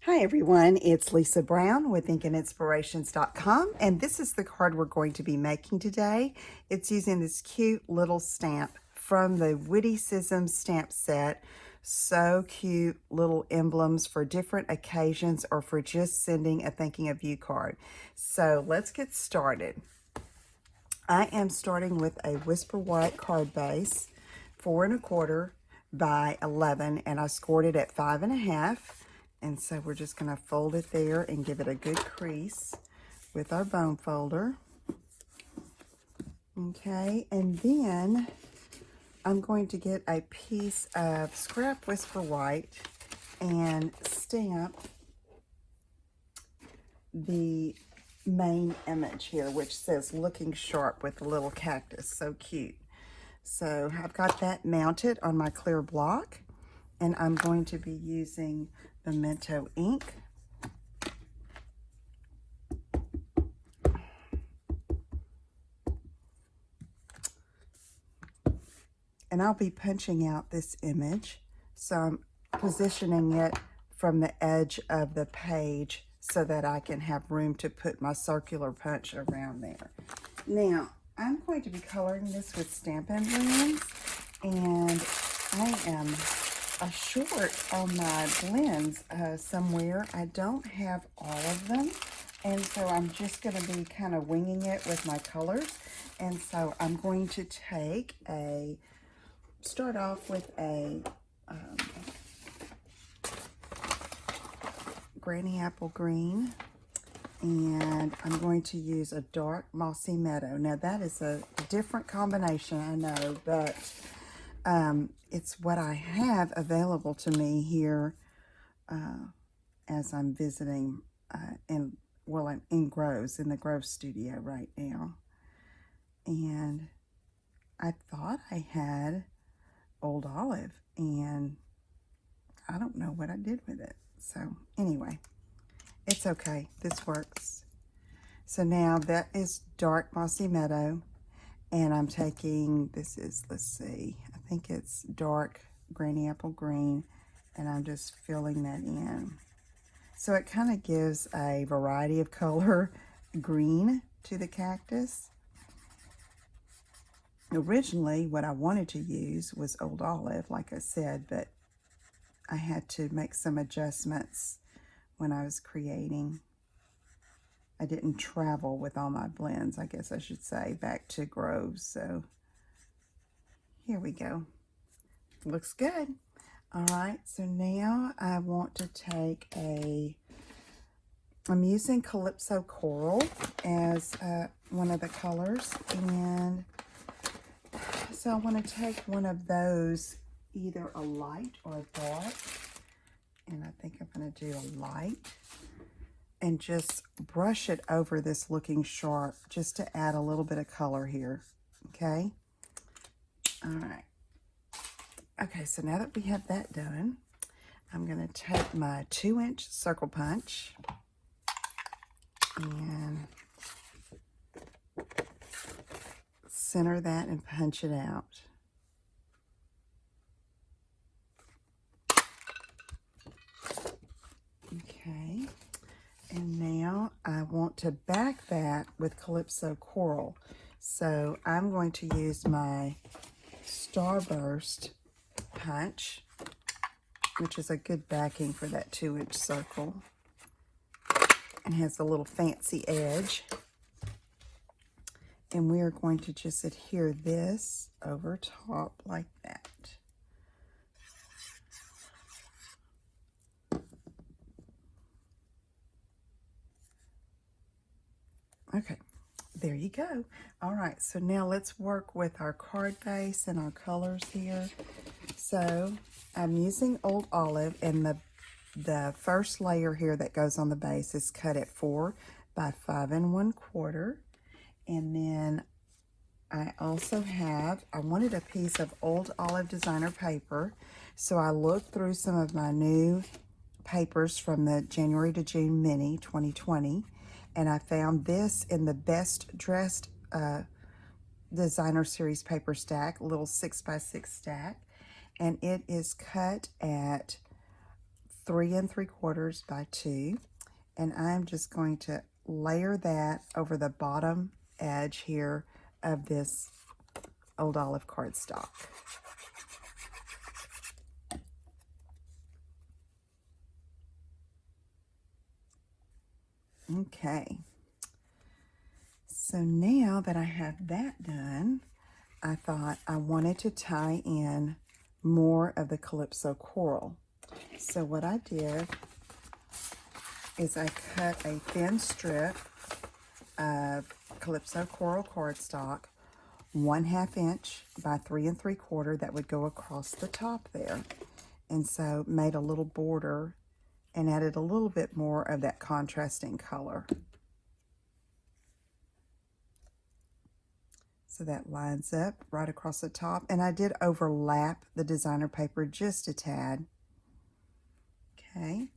Hi everyone, it's Lisa Brown with InkandInspirations.com, and this is the card we're going to be making today. It's using this cute little stamp from the Witty Cisms stamp set. So cute, little emblems for different occasions or for just sending a thinking of you card. So let's get started. I am starting with a Whisper White card base, 4 1/4 by 11, and I scored it at 5 1/2. And so we're just going to fold it there and give it a good crease with our bone folder. Okay, and then I'm going to get a piece of scrap Whisper White and stamp the main image here, which says looking sharp with a little cactus. So cute. So I've got that mounted on my clear block, and I'm going to be using Memento ink. And I'll be punching out this image. So I'm positioning it from the edge of the page so that I can have room to put my circular punch around there. Now, I'm going to be coloring this with Stampin' Blends, and I am short on my blends somewhere. I don't have all of them, and so I'm just going to be kind of winging it with my colors. And so I'm going to take start off with a Granny Apple Green, and I'm going to use a dark Mossy Meadow. Now that is a different combination, I know, but it's what I have available to me here as I'm visiting I'm in Groves, in the Grove studio right now. And I thought I had Old Olive, and I don't know what I did with it. So anyway, it's okay. This works. So now that is dark Mossy Meadow, and I'm taking, this is, let's see, I think it's dark Granny Apple Green, and I'm just filling that in. So it kind of gives a variety of color green to the cactus. Originally, what I wanted to use was Old Olive, like I said, but I had to make some adjustments when I was creating. I didn't travel with all my blends, I guess I should say, back to Groves. So here we go. Looks good. All right, so now I want to take I'm using Calypso Coral as one of the colors, and so I want to take one of those, either a light or a dark, and I think I'm going to do a light, and just brush it over this looking sharp just to add a little bit of color here, okay? All right. Okay, so now that we have that done, I'm going to take my 2-inch circle punch and center that and punch it out. Okay, and now I want to back that with Calypso Coral. So I'm going to use my Starburst Punch, which is a good backing for that 2-inch circle, and has a little fancy edge. And we are going to just adhere this over top like that. Okay, there you go. All right, so now let's work with our card base and our colors here. So I'm using Old Olive, and the first layer here that goes on the base is cut at 4 by 5 1/4. And then I also I wanted a piece of Old Olive designer paper, so I looked through some of my new papers from the January to June mini 2020, and I found this in the Best Dressed Designer Series paper stack, little 6x6 stack, and it is cut at 3 3/4 by 2, and I'm just going to layer that over the bottom edge here of this Old Olive cardstock. Okay, so now that I have that done, I thought I wanted to tie in more of the Calypso coral. So what I did is I cut a thin strip of Calypso coral cardstock, 1/2 inch by 3 3/4, that would go across the top there. And so made a little border and added a little bit more of that contrasting color. So that lines up right across the top. And I did overlap the designer paper just a tad. Okay,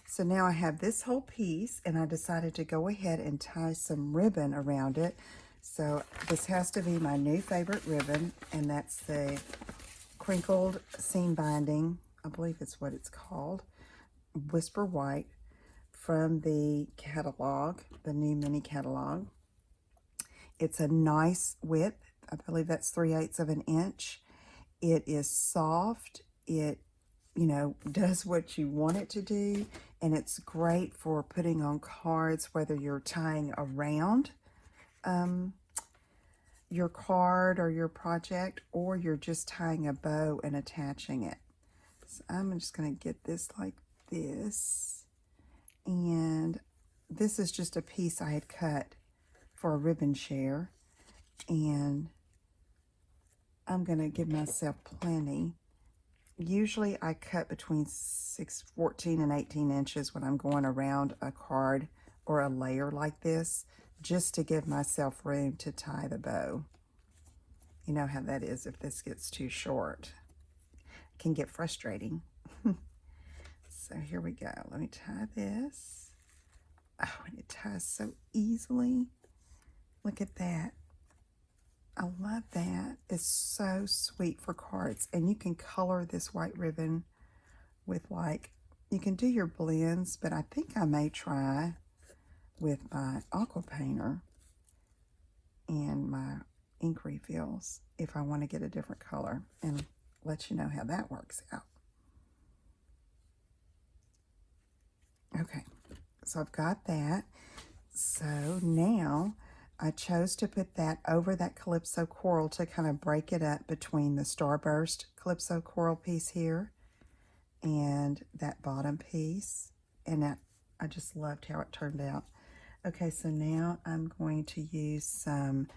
so now I have this whole piece, and I decided to go ahead and tie some ribbon around it. So this has to be my new favorite ribbon, and that's the Crinkled Seam Binding, I believe it's what it's called, Whisper White, from the catalog, the new mini catalog. It's a nice width. I believe that's 3/8 of an inch. It is soft. It, you know, does what you want it to do, and it's great for putting on cards, whether you're tying around your card or your project, or you're just tying a bow and attaching it. So I'm just going to get this like this, and this is just a piece I had cut for a ribbon share, and I'm going to give myself plenty. Usually I cut between 14 and 18 inches when I'm going around a card or a layer like this, just to give myself room to tie the bow. You know how that is if this gets too short. It can get frustrating. So here we go. Let me tie this. Oh, and it ties so easily. Look at that. I love that. It's so sweet for cards. And you can color this white ribbon with, like, you can do your blends, but I think I may try with my aqua painter and my ink refills if I want to get a different color, and let you know how that works out. Okay, so I've got that. So now I chose to put that over that Calypso coral to kind of break it up between the Starburst Calypso coral piece here and that bottom piece. And I just loved how it turned out. Okay, so now I'm going to use some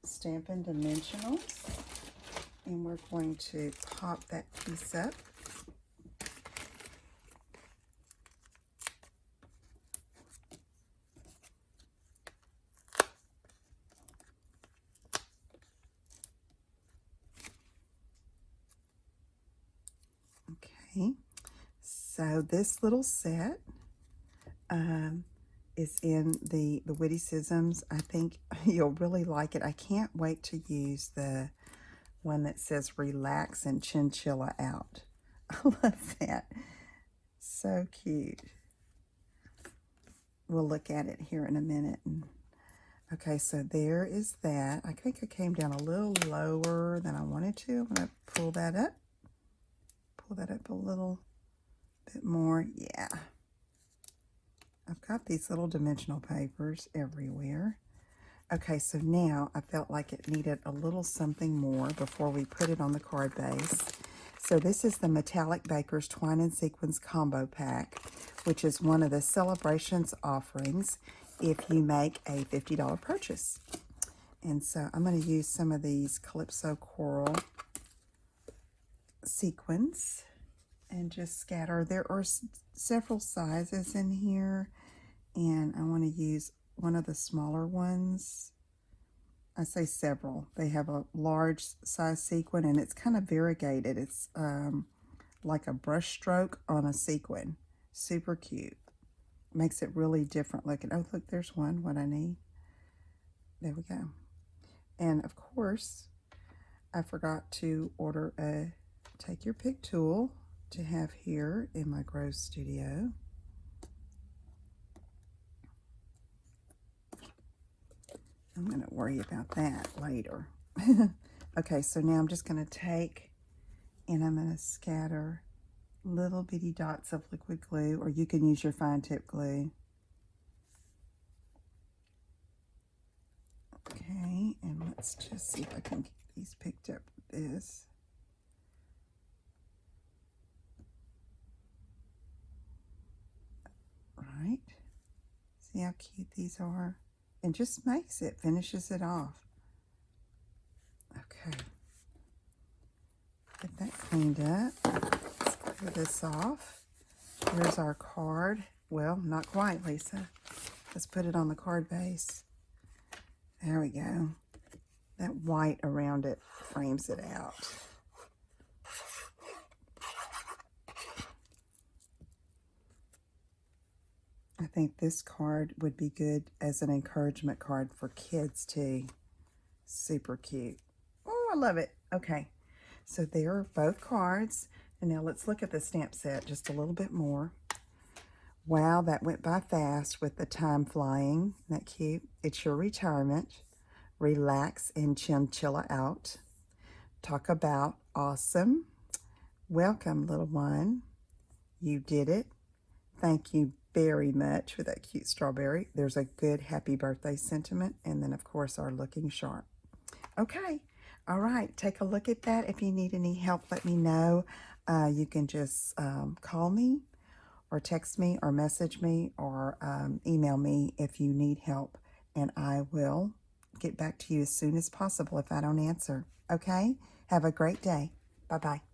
Stampin' Dimensionals, and we're going to pop that piece up. Okay, so this little set is in the Witty Cisms. I think you'll really like it. I can't wait to use the one that says Relax and Chinchilla Out. I love that. So cute. We'll look at it here in a minute. Okay, so there is that. I think I came down a little lower than I wanted to. I'm going to pull that up. Pull that up a little bit more. Yeah. I've got these little dimensional papers everywhere. Okay, so now I felt like it needed a little something more before we put it on the card base. So this is the Metallic Baker's Twine and Sequins Combo Pack, which is one of the Celebrations offerings if you make a $50 purchase. And so I'm going to use some of these Calypso Coral sequins and just scatter. There are several sizes in here, and I want to use one of the smaller ones. I say several. They have a large size sequin, and it's kind of variegated. It's like a brush stroke on a sequin. Super cute. Makes it really different looking. Oh, look, there's one, what I need. There we go. And of course, I forgot to order a Take Your Pick tool. to have here in my grow studio. I'm going to worry about that later. Okay, so now I'm just going to take and I'm going to scatter little bitty dots of liquid glue, or you can use your fine tip glue. Okay, and let's just see if I can get these picked up with this. Right. See how cute these are? And just makes it, finishes it off. Okay. Get that cleaned up. Let's clear this off. Here's our card. Well, not quite, Lisa. Let's put it on the card base. There we go. That white around it frames it out. I think this card would be good as an encouragement card for kids too. Super cute. Oh, I love it. Okay, so there are both cards. And now let's look at the stamp set just a little bit more. Wow, that went by fast with the time flying. Isn't that cute? It's your retirement. Relax and chinchilla out. Talk about awesome. Welcome, little one. You did it. Thank you very much for that cute strawberry. There's a good happy birthday sentiment. And then, of course, our looking sharp. Okay. All right. Take a look at that. If you need any help, let me know. You can just call me or text me or message me or email me if you need help. And I will get back to you as soon as possible if I don't answer. Okay? Have a great day. Bye-bye.